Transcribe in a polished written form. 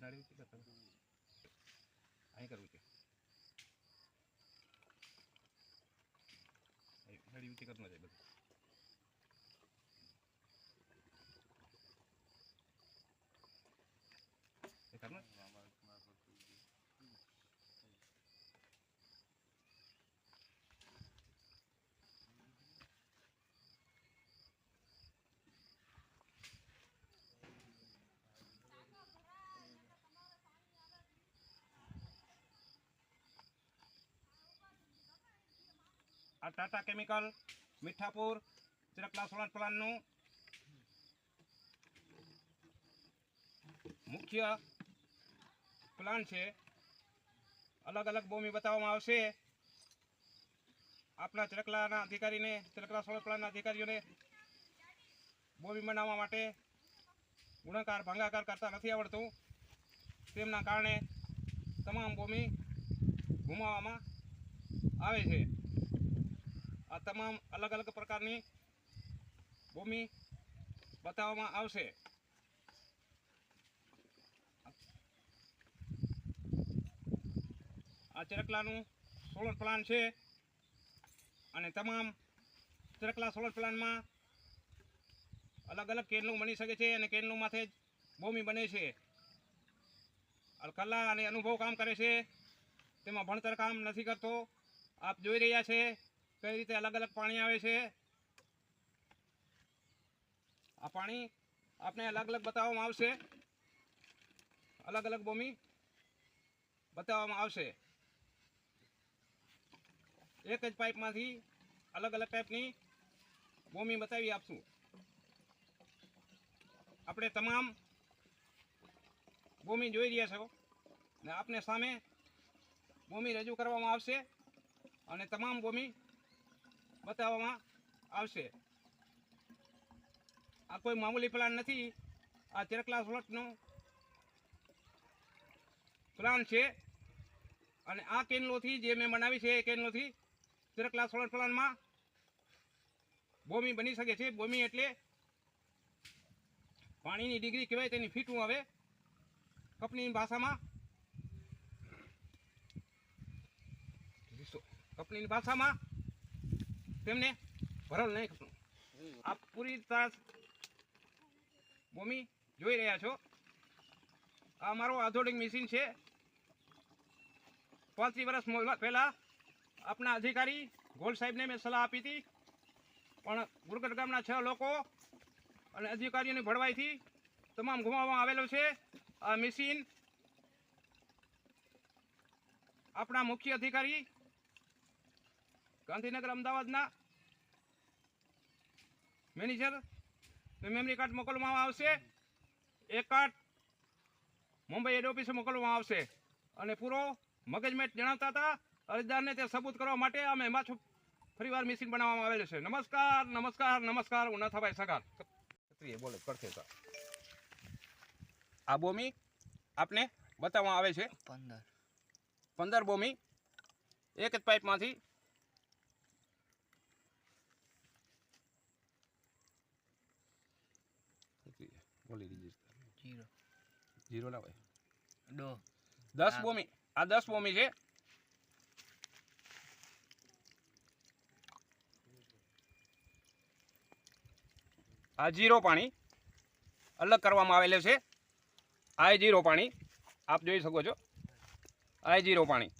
નાડી ઊંચી કરતા અહીં કરવું છે નાડી ઊંચી કરવું છે બધું એ કરવું આ ટાટા કેમિકલ મીઠાપુર ચિરકલા સોલાર પ્લાન્ટનું મુખ્ય પ્લાન છે અલગ અલગ ભૂમિ બતાવવામાં આવશે આપણા ચિરકલાના અધિકારીને ચિરકલા સોલાર પ્લાન્ટના અધિકારીઓને ભૂમિ બનાવવા માટે ગુણાકાર ભાગાકાર કરતા નથી આવડતું તેમના કારણે તમામ ભૂમિ ગુમાવવામાં આવે છે આ તમામ અલગ અલગ પ્રકારની ભૂમિ બતાવવામાં આવશે આ ચિરકલાનું સોલર પ્લાન્ટ છે અને તમામ ચિરકલા સોલર પ્લાન્ટમાં અલગ અલગ કેનલું બની શકે છે અને કેનલું માથે જ ભૂમિ બને છે કલા અને અનુભવ કામ કરે છે તેમાં ભણતર કામ નથી કરતો આપ જોઈ રહ્યા છે કઈ રીતે અલગ અલગ પાણી આવે છે આ પાણી આપને અલગ અલગ બતાવવામાં આવશે અલગ અલગ ભૂમિ બતાવવામાં આવશે એક જ પાઇપમાંથી અલગ અલગ ટાઈપની ભૂમિ બતાવી આપશું આપણે તમામ ભૂમિ જોઈ રહ્યા છો ને આપને સામે ભૂમિ રજૂ કરવામાં આવશે અને તમામ ભૂમિ બતાવવામાં આવશે આ કોઈ મામૂલી પ્લાન નથી આ ચિરકલા સોલરનો પ્લાન છે અને આ કેનલોથી જે મેં બનાવી છે એ કેનલોથી ચિરકલા સોલર પ્લાનમાં ભૂમિ બની શકે છે ભૂમિ એટલે પાણીની ડિગ્રી કહેવાય તેની ફીટું આવે કપની ભાષામાં તેમને ભરલ નહીં ખપનું આપ પૂરી તરહ ભૂમિ જોઈ રહ્યા છો આ મારો આધોડિક મશીન છે 35 વર્ષ પહેલાં આપના અધિકારી ગોલ સાહેબને મેં સલાહ આપી હતી પણ ગુરગઢ ગામના 6 લોકો અને અધિકારીઓની ભળવાઈથી તમામ ગુમાવવામાં આવેલો છે આ મશીન આપણા મુખ્ય અધિકારી ગાંધીનગર અમદાવાદના મેનેજર મેમરી કાર્ડ મોકલવામાં આવશે એક કાર્ડ મુંબઈ હેડ ઓફિસે મોકલવામાં આવશે અને પૂરો મગજમેટ જણાવતા હતા અરજદારને તે સબૂત કરવા માટે અમે પાછું ફરીવાર મશીન બનાવવામાં આવેલું છે નમસ્કાર નમસ્કાર નમસ્કાર હું નથાભાઈ સગાર બોલે કરશે આ ભૂમિ આપને બતાવવામાં આવે છે 15 ભૂમિ એક જ પાઇપમાંથી બોલી દીધી જીરો ના ભાઈ 10 ભૂમિ આ 10 ભૂમિ છે આ જીરો પાણી અલગ કરવામાં આવેલું છે આ જીરો પાણી આપ જોઈ શકો છો આ જીરો પાણી